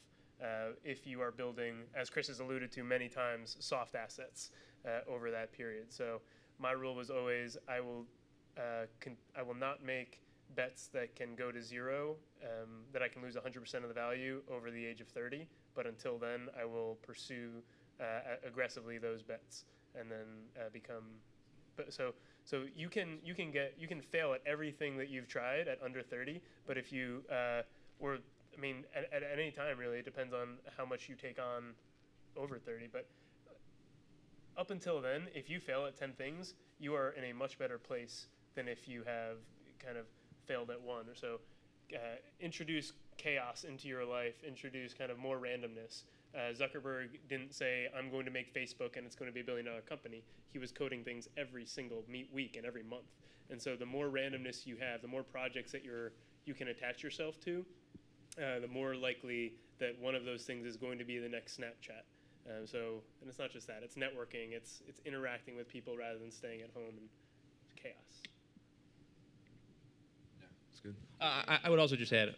If you are building, as Chris has alluded to many times, soft assets over that period. So my rule was always, I will not make bets that can go to zero, that I can lose 100% of the value over the age of 30. But until then, I will pursue aggressively those bets, and then become. But so you can fail at everything that you've tried at under 30. But if you at any time really, it depends on how much you take on over 30. But up until then, if you fail at 10 things, you are in a much better place than if you have kind of failed at one. So introduce chaos into your life, introduce kind of more randomness. Zuckerberg didn't say, I'm going to make Facebook and it's going to be $1 billion company. He was coding things every single week and every month. And so the more randomness you have, the more projects that you can attach yourself to, the more likely that one of those things is going to be the next Snapchat. And it's not just that, it's networking, it's interacting with people rather than staying at home and chaos. Yeah, it's good. I would also just add, I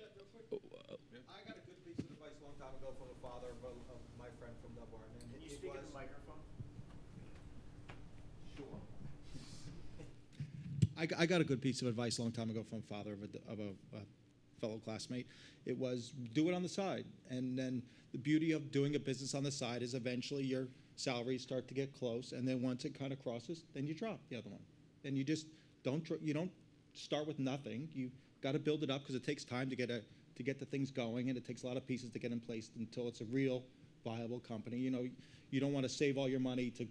got a good piece of advice a long time ago from the father of my friend from Dublin. Can you speak in the microphone? Sure. I got a good piece of advice a long time ago from a father of a fellow classmate. It was, do it on the side. And then the beauty of doing a business on the side is eventually your salaries start to get close. And then once it kind of crosses, then you drop the other one. And you just don't start with nothing. You got to build it up because it takes time to get the things going, and it takes a lot of pieces to get in place until it's a real viable company. You don't want to save all your money to,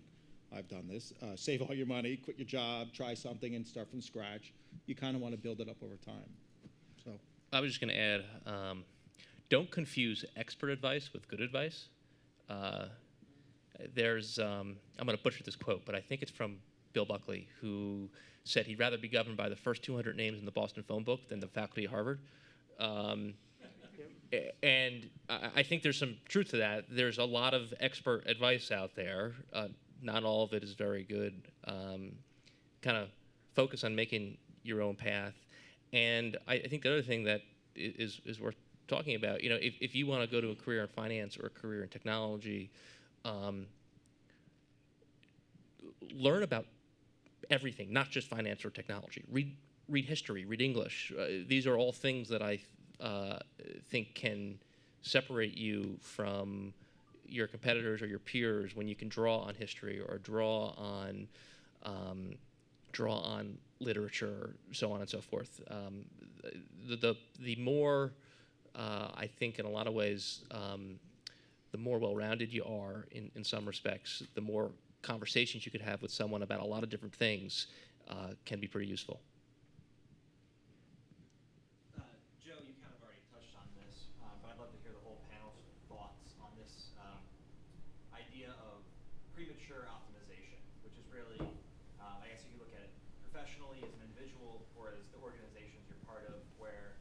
I've done this, save all your money, quit your job, try something and start from scratch. You kind of want to build it up over time. So I was just going to add, don't confuse expert advice with good advice. There's, I'm going to butcher this quote, but I think it's from Bill Buckley, who said he'd rather be governed by the first 200 names in the Boston phone book than the faculty at Harvard. And I think there's some truth to that. There's a lot of expert advice out there. Not all of it is very good. Kind of focus on making your own path. And I think the other thing that is worth talking about, if you want to go to a career in finance or a career in technology, learn about everything, not just finance or technology. Read history, read English. These are all things that I think can separate you from your competitors or your peers when you can draw on history or draw on literature, so on and so forth. The more, I think in a lot of ways, the more well-rounded you are in some respects, the more conversations you could have with someone about a lot of different things can be pretty useful. Joe, you kind of already touched on this, but I'd love to hear the whole panel's thoughts on this idea of premature optimization, which is really, I guess you could look at it professionally as an individual or as the organizations you're part of, where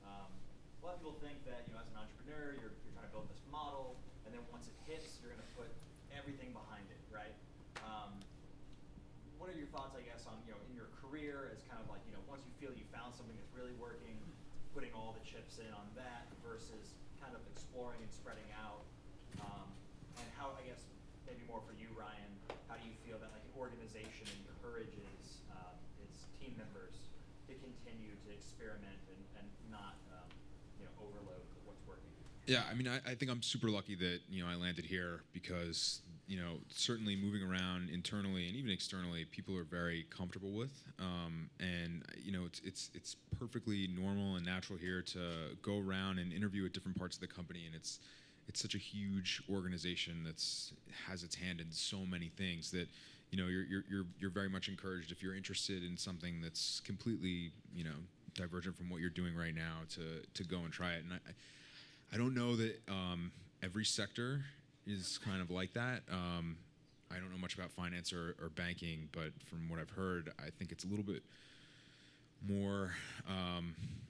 a lot of people think that as an entrepreneur, you're trying to build this model, and then once it hits, you're going to put everything behind it, right? What are your thoughts, I guess, on in your career as kind of like once you feel you found something that's really working, putting all the chips in on that versus kind of exploring and spreading out, and how, I guess, maybe more for you, Ryan, how do you feel that like an organization encourages its team members to continue to experiment and not overload what's working? Yeah, I mean, I think I'm super lucky that I landed here because certainly moving around internally and even externally, people are very comfortable with, and it's perfectly normal and natural here to go around and interview at different parts of the company, and it's such a huge organization that's has its hand in so many things that you're very much encouraged if you're interested in something that's completely divergent from what you're doing right now to go and try it. And I don't know that every sector is kind of like that. I don't know much about finance or banking, but from what I've heard, I think it's a little bit more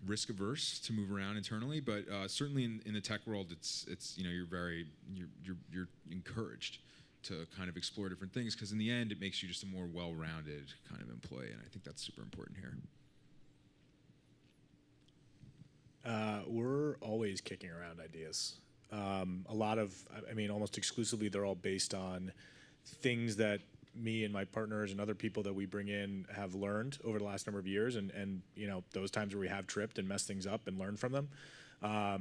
risk averse to move around internally. But certainly in the tech world, it's you're encouraged to kind of explore different things, because in the end, it makes you just a more well-rounded kind of employee, and I think that's super important here. We're always kicking around ideas. A lot of, I mean, almost exclusively, they're all based on things that me and my partners and other people that we bring in have learned over the last number of years, and those times where we have tripped and messed things up and learned from them. I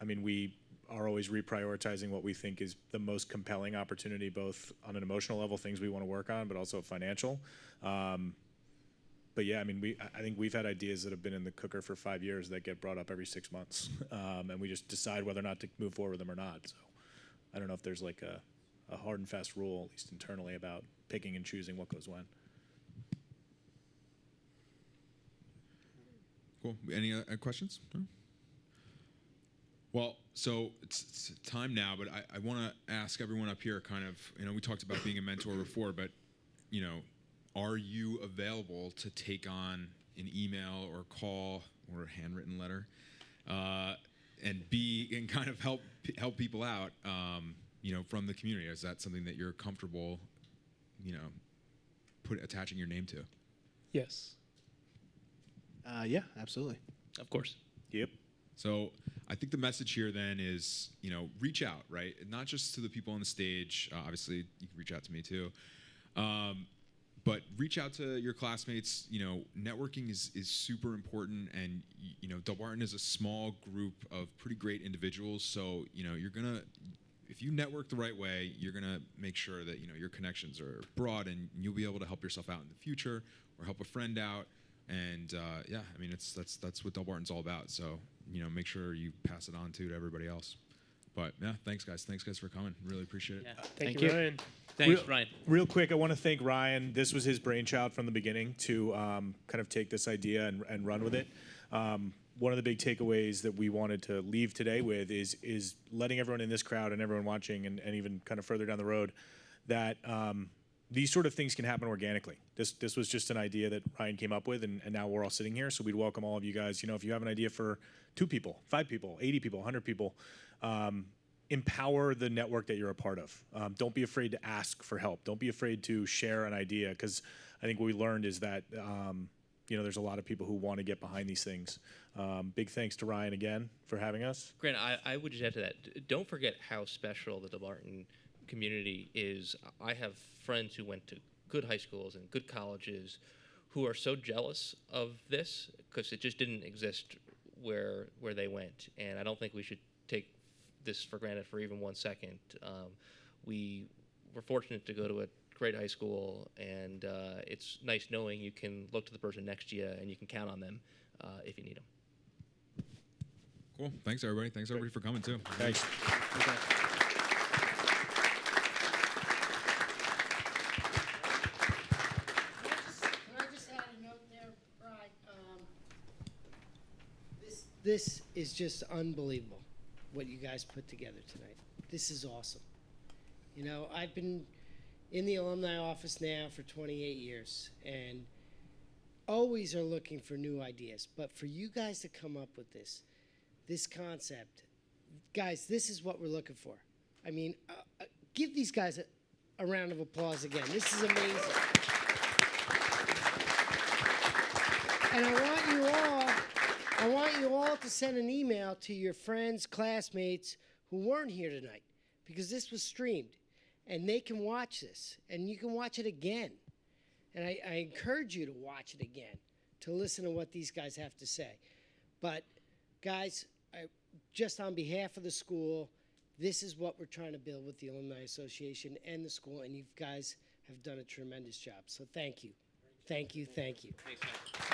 mean, we are always reprioritizing what we think is the most compelling opportunity, both on an emotional level, things we want to work on, but also financial. But yeah, I mean, I think we've had ideas that have been in the cooker for 5 years that get brought up every 6 months, and we just decide whether or not to move forward with them or not. So I don't know if there's like a hard and fast rule, at least internally, about picking and choosing what goes when. Cool. Any other questions? No? Well, so it's time now, but I want to ask everyone up here kind of, we talked about being a mentor before, but, are you available to take on an email or call or a handwritten letter and kind of help people out, from the community? Is that something that you're comfortable, attaching your name to? Yes. Yeah, absolutely. Of course. Yep. So I think the message here then is, reach out, right? Not just to the people on the stage. Obviously, you can reach out to me too. But reach out to your classmates. Networking is super important, and Delbarton is a small group of pretty great individuals. So you're gonna, if you network the right way, you're gonna make sure that your connections are broad, and you'll be able to help yourself out in the future or help a friend out. And yeah, I mean, that's what Delbarton's all about. So make sure you pass it on to everybody else. But yeah, thanks guys for coming. Really appreciate it. Yeah. Thank you, Ryan. Thanks, Ryan. Real quick, I want to thank Ryan. This was his brainchild from the beginning to kind of take this idea and run with it. One of the big takeaways that we wanted to leave today with is letting everyone in this crowd and everyone watching and even kind of further down the road that these sort of things can happen organically. This was just an idea that Ryan came up with, and now we're all sitting here. So we'd welcome all of you guys. If you have an idea for 2 people, 5 people, 80 people, 100 people, empower the network that you're a part of. Don't be afraid to ask for help. Don't be afraid to share an idea, because I think what we learned is that there's a lot of people who want to get behind these things. Big thanks to Ryan again for having us. Grant, I would just add to that. Don't forget how special the Delbarton community is. I have friends who went to good high schools and good colleges who are so jealous of this because it just didn't exist where they went. And I don't think we should take this for granted for even 1 second. We were fortunate to go to a great high school, and it's nice knowing you can look to the person next to you and you can count on them if you need them. Cool. Thanks everybody. Thanks everybody for coming too. Thanks. Can I just add a note there, Brian? This is just unbelievable, what you guys put together tonight. This is awesome. I've been in the alumni office now for 28 years, and always are looking for new ideas. But for you guys to come up with this concept, guys, this is what we're looking for. I mean, give these guys a round of applause again. This is amazing. And I want you all to send an email to your friends, classmates who weren't here tonight, because this was streamed, and they can watch this, and you can watch it again. And I encourage you to watch it again, to listen to what these guys have to say. But guys, just on behalf of the school, this is what we're trying to build with the Alumni Association and the school, and you guys have done a tremendous job. So thank you. Thank you, thank you. Thanks, guys.